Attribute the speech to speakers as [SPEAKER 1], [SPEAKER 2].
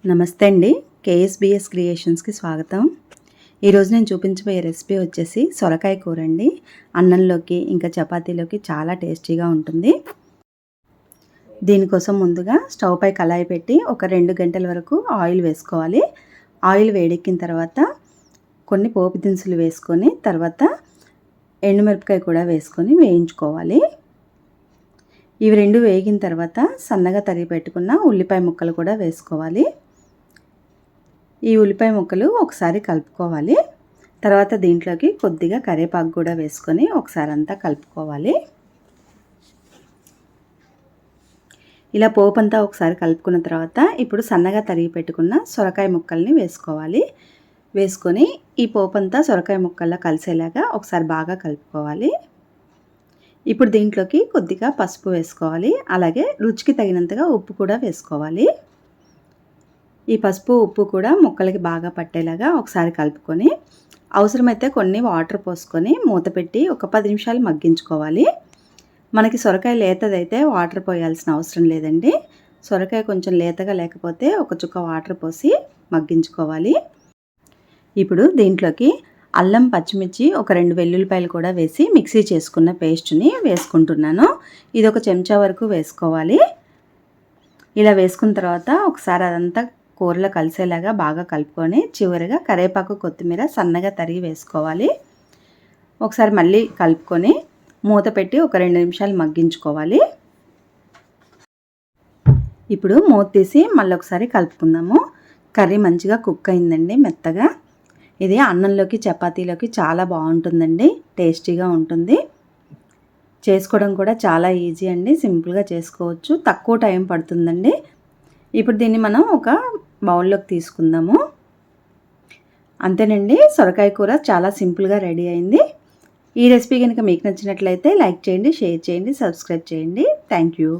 [SPEAKER 1] నమస్తే అండి, కేఎస్బిఎస్ క్రియేషన్స్కి స్వాగతం. ఈరోజు నేను చూపించబోయే రెసిపీ వచ్చేసి సొరకాయ కూర అండి. అన్నంలోకి ఇంకా చపాతీలోకి చాలా టేస్టీగా ఉంటుంది. దీనికోసం ముందుగా స్టవ్ పై కళాయి పెట్టి ఒక 2 గంటల వరకు ఆయిల్ వేసుకోవాలి. ఆయిల్ వేడెక్కిన తర్వాత కొన్ని పోపు దినుసులు వేసుకొని తర్వాత ఎండుమిరపకాయ కూడా వేసుకొని వేయించుకోవాలి. ఇవి రెండు వేగిన తర్వాత సన్నగా తరిగి పెట్టుకున్న ఉల్లిపాయ ముక్కలు కూడా వేసుకోవాలి. ఈ ఉల్లిపాయ ముక్కలు ఒకసారి కలుపుకోవాలి. తర్వాత దీంట్లోకి కొద్దిగా కరివేపాకు కూడా వేసుకొని ఒకసారి అంతా కలుపుకోవాలి. ఇలా పోపు అంతా ఒకసారి కలుపుకున్న తర్వాత ఇప్పుడు సన్నగా తరిగి పెట్టుకున్న సొరకాయ ముక్కల్ని వేసుకోవాలి. వేసుకొని ఈ పోపు అంతా సొరకాయ ముక్కల్లో కలిసేలాగా ఒకసారి బాగా కలుపుకోవాలి. ఇప్పుడు దీంట్లోకి కొద్దిగా పసుపు వేసుకోవాలి. అలాగే రుచికి తగినంతగా ఉప్పు కూడా వేసుకోవాలి. ఈ పసుపు ఉప్పు కూడా ముక్కలకి బాగా పట్టేలాగా ఒకసారి కలుపుకొని అవసరమైతే కొన్ని వాటర్ పోసుకొని మూత పెట్టి ఒక 10 నిమిషాలు మగ్గించుకోవాలి. మనకి సొరకాయ లేతదైతే వాటర్ పోయాల్సిన అవసరం లేదండి. సొరకాయ కొంచెం లేతగా లేకపోతే ఒక చుక్క వాటర్ పోసి మగ్గించుకోవాలి. ఇప్పుడు దీంట్లోకి అల్లం పచ్చిమిర్చి ఒక 2 వెల్లుల్లిపాయలు కూడా వేసి మిక్సీ చేసుకున్న పేస్ట్ని వేసుకుంటున్నాను. ఇది ఒక చెంచా వరకు వేసుకోవాలి. ఇలా వేసుకున్న తర్వాత ఒకసారి అదంతా కూరలో కలిసేలాగా బాగా కలుపుకొని చివరిగా కరివేపాకు కొత్తిమీర సన్నగా తరిగి వేసుకోవాలి. ఒకసారి మళ్ళీ కలుపుకొని మూత పెట్టి ఒక 2 నిమిషాలు మగ్గించుకోవాలి. ఇప్పుడు మూత తీసి మళ్ళీ ఒకసారి కలుపుకుందాము. కర్రీ మంచిగా కుక్ అయిందండి, మెత్తగా. ఇది అన్నంలోకి చపాతీలోకి చాలా బాగుంటుందండి, టేస్టీగా ఉంటుంది. చేసుకోవడం కూడా చాలా ఈజీ అండి, సింపుల్గా చేసుకోవచ్చు, తక్కువ టైం పడుతుందండి. ఇప్పుడు దీన్ని మనం ఒక బౌల్లోకి తీసుకుందాము. అంతేనండి, సొరకాయ కూర చాలా సింపుల్గా రెడీ అయింది. ఈ రెసిపీ కనుక మీకు నచ్చినట్లయితే లైక్ చేయండి, షేర్ చేయండి, సబ్స్క్రైబ్ చేయండి. Thank you.